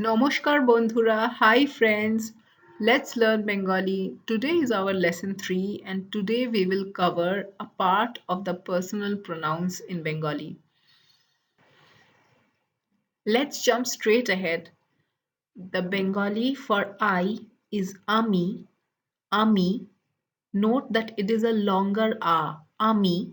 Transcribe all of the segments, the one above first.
Namaskar bondhura, hi friends. Let's learn Bengali. Today is our lesson 3 and today we will cover a part of the personal pronouns in Bengali. Let's jump straight ahead. The Bengali for I is Ami. Ami. Note that it is a longer A. Ami.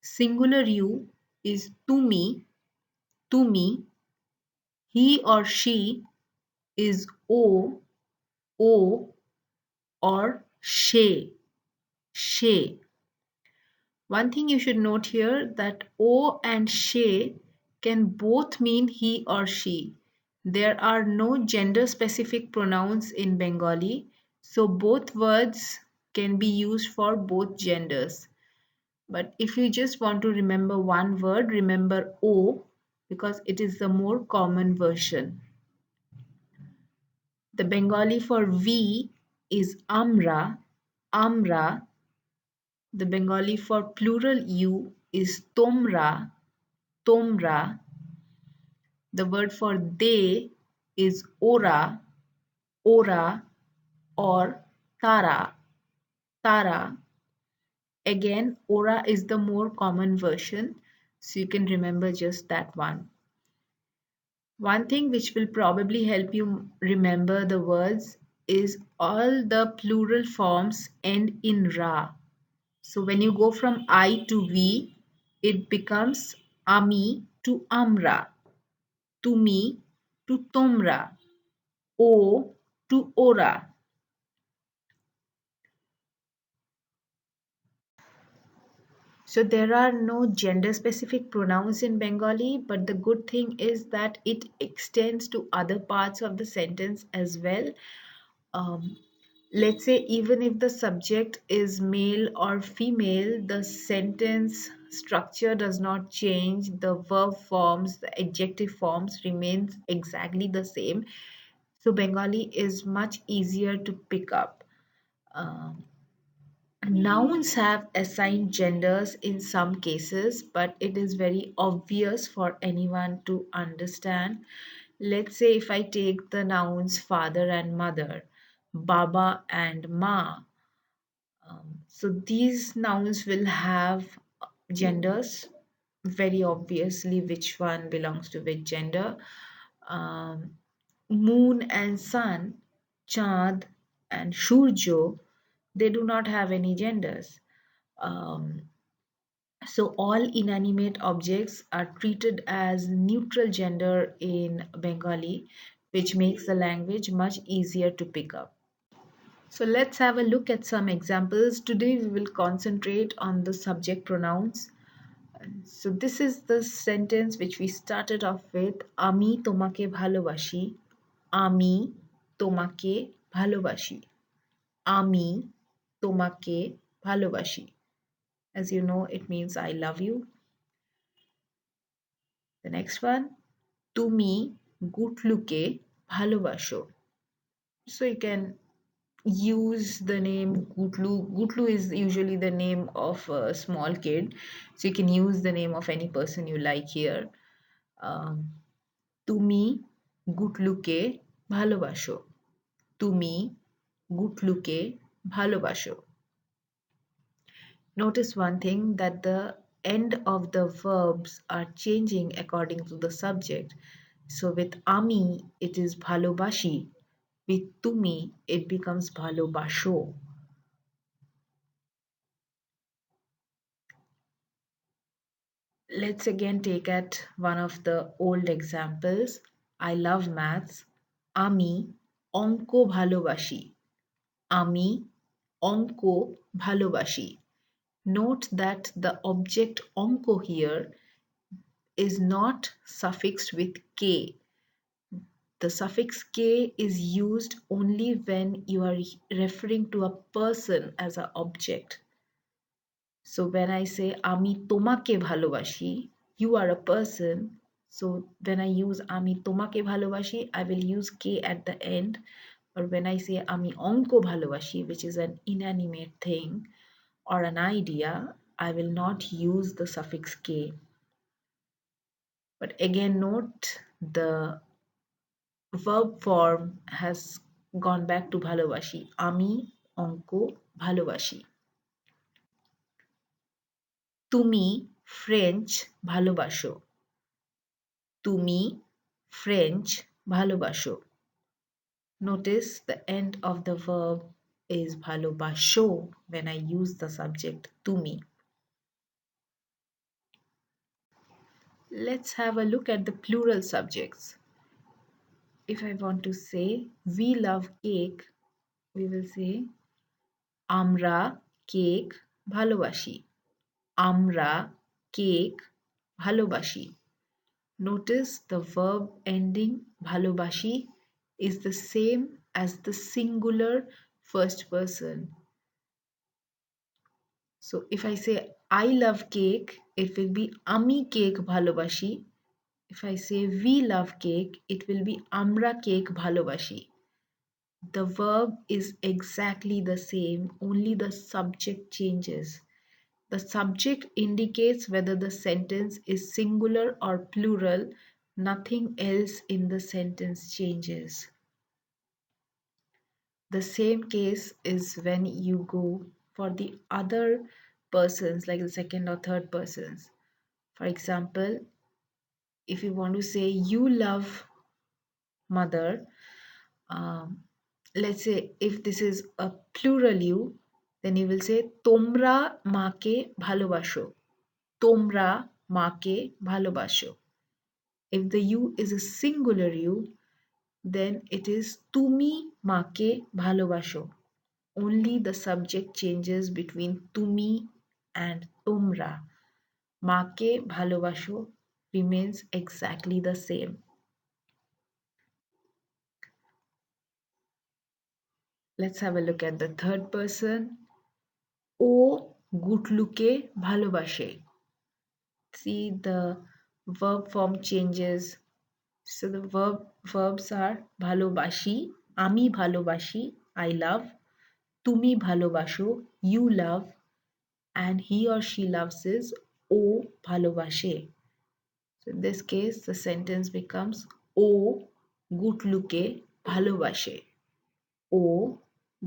Singular U is Tumi. Tumi. He or she is O. O or she. She. One thing you should note here that O and she can both mean he or she. There are no gender specific pronouns in Bengali, so both words can be used for both genders. But if you just want to remember one word, remember O because it is the more common version. The Bengali for we is Amra. Amra. The Bengali for plural you is Tomra. Tomra. The word for they is Ora. Ora or Tara. Tara. Again, Ora is the more common version, so you can remember just that one. One thing which will probably help you remember the words is all the plural forms end in ra. So when you go from I to we, it becomes Ami to Amra, Tumi to Tomra, O to Ora. So there are no gender specific pronouns in Bengali, but the good thing is that it extends to other parts of the sentence as well. Um, let's say even if the subject is male or female, the sentence structure does not change. The verb forms, the adjective forms remains exactly the same. So Bengali is much easier to pick up. Um, Nouns have assigned genders in some cases, but it is very obvious for anyone to understand. Let's say if I take the nouns father and mother, baba and ma. So these nouns will have genders, very obviously which one belongs to which gender. Um, Moon and sun, Chand and Shurjo, they do not have any genders. Um, so all inanimate objects are treated as neutral gender in Bengali, which makes the language much easier to pick up. So let's have a look at some examples. Today we will concentrate on the subject pronouns. So this is the sentence which we started off with. Ami tomake bhalobashi. Ami tomake bhalobashi. Ami tomake bhalobashi. As you know, it means I love you. The next one, তুমি গুটলুকে ভালোবাসো. So you can use the name Gutlu. Gutlu is usually the name of a small kid. So you can use the name of any person you like here. Um, তুমি গুটলুকে ভালোবাসো. তুমি গুটলুকে ভালোবাসো. Notice one thing that the end of the verbs are changing according to the subject. So with Ami, it is bhalobashi. With Tumi, it becomes bhalobasho. Let's again take at one of the old examples. I love maths. Ami onko bhalobashi. Ami onko bhalobashi. Note that the object onko here is not suffixed with k. The suffix k is used only when you are referring to a person as an object. So when I say আমি তোমাকে ভালোবাসি, you are a person. So when I use আমি তোমাকে ভালোবাসি, I will use k at the end. Or when I say আমি অঙ্ক ভালোবাসি, which is an inanimate thing or an idea, I will not use the suffix k. But again, note the verb form has gone back to ভালোবাসি আমি অঙ্ক ভালোবাসি তুমি French ভালোবাসো তুমি ফ্রেঞ্চ ভালোবাসো notice the end of the verb is ভালোবাসো when I use the subject তুমি let's have a look at the plural subjects if I want to say we love cake we will say আমরা cake ভালোবাসি আমরা cake ভালোবাসি notice the verb ending ভালোবাসি is the same as the singular first person so if I say I love cake it will be আমি cake ভালোবাসি if I say we love cake it will be আমরা cake ভালোবাসি the verb is exactly the same only the subject changes. The subject indicates whether the sentence is singular or plural. Nothing else in the sentence changes. The same case is when you go for the other persons, like the second or third persons. For example, if you want to say you love mother, um, let's say if this is a plural you, then you will say তোমরা মাকে ভালোবাসো তোমরা মাকে ভালোবাসো if the you is a singular you then it is তুমি মাকে ভালোবাসো only the subject changes between তুমি and তোমরা মাকে ভালোবাসো remains exactly the same let's have a look at the third person ও গুটলুকে ভালোবাসে see the verb form changes so the verbs are ভালোবাসি আমি ভালোবাসি I love তুমি ভালোবাসো you love and he or she loves is ও ভালোবাসে so in this case the sentence becomes ও গুটলুকে ভালোবাসে ও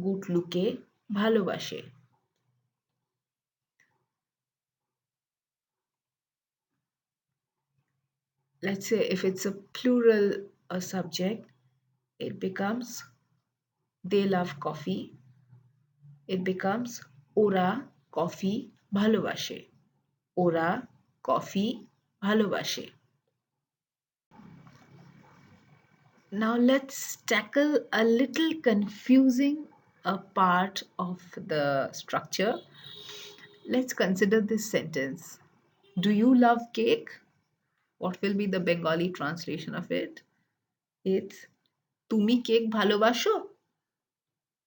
গুটলুকে ভালোবাসে let's say if it's a plural a subject it becomes they love coffee it becomes ওরা coffee ভালোবাসে ওরা coffee ভালোবাসে now let's tackle a little confusing a part of the structure let's consider this sentence do you love cake what will be the Bengali translation of it it's তুমি cake ভালোবাসো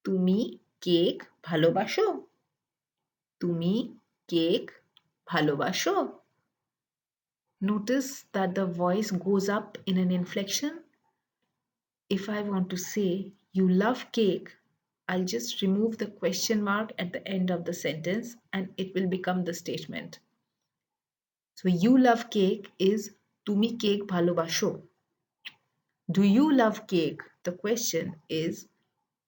তুমি cake ভালোবাসো তুমি cake ভালোবাসো notice that the voice goes up in an inflection if I want to say you love cake I'll just remove the question mark at the end of the sentence and it will become the statement so you love cake is তুমি cake ভালোবাসো do you love cake the question is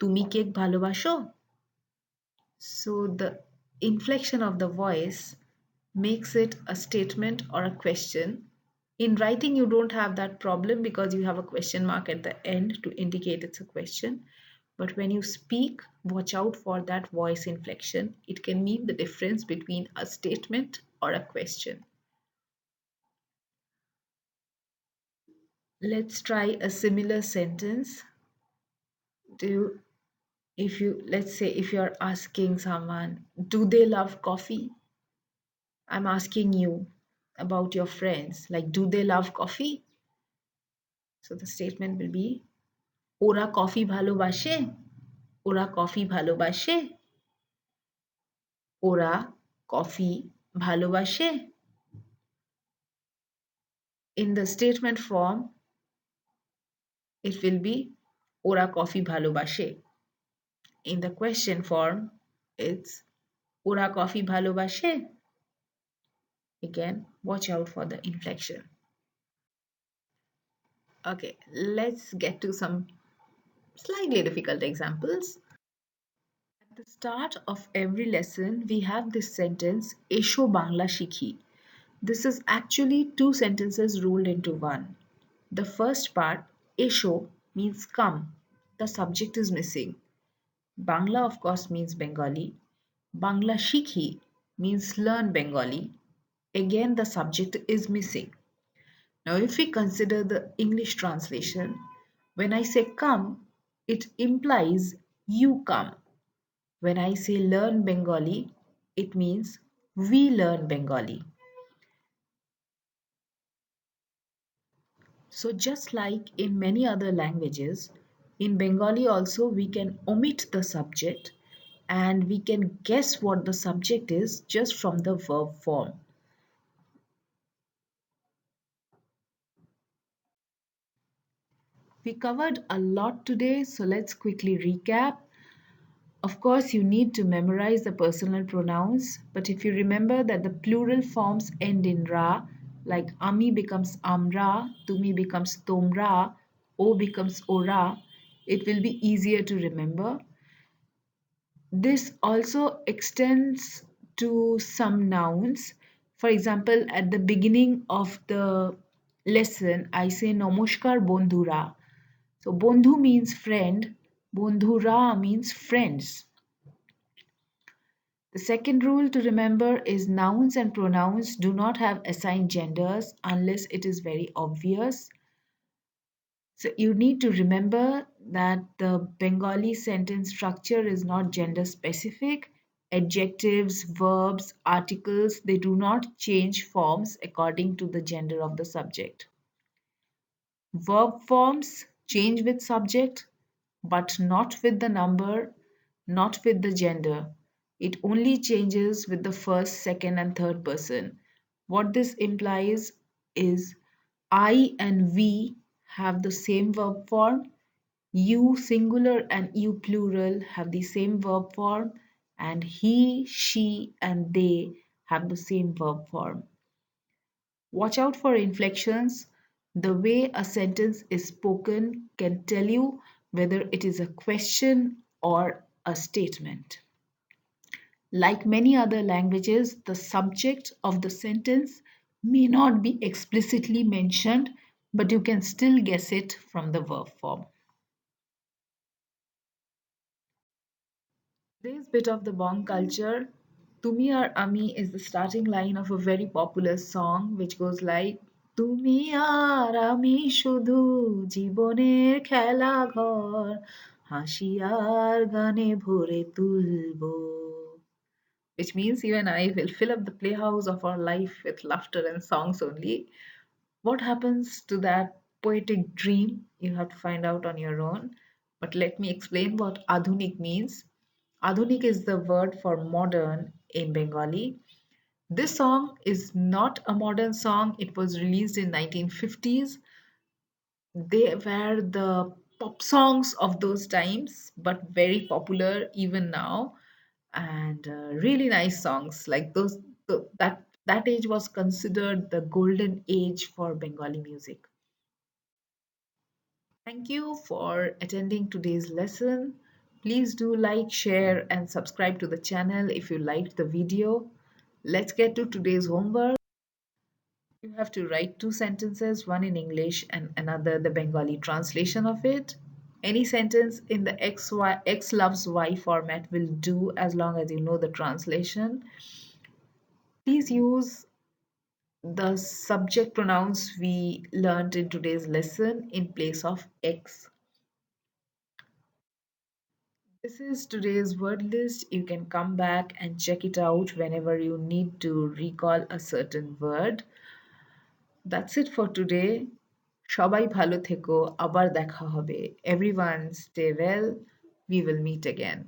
তুমি cake ভালোবাসো so the inflection of the voice makes it a statement or a question. In writing, you don't have that problem because you have a question mark at the end to indicate it's a question. But when you speak, watch out for that voice inflection. It can mean the difference between a statement or a question. Let's try a similar sentence. Do if you let's say if you're asking someone, do they love coffee? I'm asking you about your friends, like, do they love coffee? So the statement will be, ওরা coffee ভালোবাসে ওরা coffee ভালোবাসে ওরা coffee ভালোবাসে in the statement form it will be ওরা coffee ভালোবাসে in the question form it's ওরা coffee ভালোবাসে again watch out for the inflection Okay, let's get to some slightly difficult examples. At the start of every lesson, we have this sentence, Esho Bangla Shikhi. This is actually two sentences rolled into one. The first part, Esho, means come. The subject is missing. Bangla, of course, means Bengali. Bangla Shikhi means learn Bengali. Again, the subject is missing. Now, if we consider the English translation, when I say come, it implies you come. When I say learn Bengali, it means we learn Bengali. So, just like in many other languages, in Bengali also we can omit the subject and we can guess what the subject is just from the verb form. We covered a lot today, so let's quickly recap. Of course, you need to memorize the personal pronouns, but if you remember that the plural forms end in ra, like Aami becomes amra, Tumi becomes tomra, O becomes ora, it will be easier to remember. This also extends to some nouns. For example, at the beginning of the lesson, I say Namaskar Bondhura. So Bondhu means friend, Bondhura means friends. The second rule to remember is nouns and pronouns do not have assigned genders unless it is very obvious. So you need to remember that the Bengali sentence structure is not gender specific. Adjectives, verbs, articles, they do not change forms according to the gender of the subject. Verb forms change with subject, but not with the number, not with the gender. It only changes with the first, second, and third person. What this implies is I and we have the same verb form, you singular and you plural have the same verb form, and he, she, and they have the same verb form. Watch out for inflections. The way a sentence is spoken can tell you whether it is a question or a statement. Like many other languages, the subject of the sentence may not be explicitly mentioned, but you can still guess it from the verb form. Today's bit of the Bong culture, Tumi or Ami is the starting line of a very popular song which goes like তুমি আর আমি শুধু জীবনের খেলাঘর হাসি আর গানে ভরে তুলবো, which means you and I will fill up the playhouse of our life with laughter and songs only. What happens to that poetic dream? You have to find out on your own. But let me explain what Adhunik means. Adhunik is the word for modern in Bengali. This song is not a modern song. It was released in 1950s. They were the pop songs of those times, but very popular even now, and really nice songs. Like that age was considered the golden age for Bengali music. Thank you for attending today's lesson. Please do like, share, and subscribe to the channel if you liked the video. Let's get to today's homework. You have to write two sentences, one in English and another the Bengali translation of it. Any sentence in the X loves Y format will do as long as you know the translation. Please use the subject pronouns we learned in today's lesson in place of X. This is today's word list. You can come back and check it out whenever you need to recall a certain word. That's it for today. সবাই ভালো থেকো, আবার দেখা হবে. Everyone stay well. We will meet again.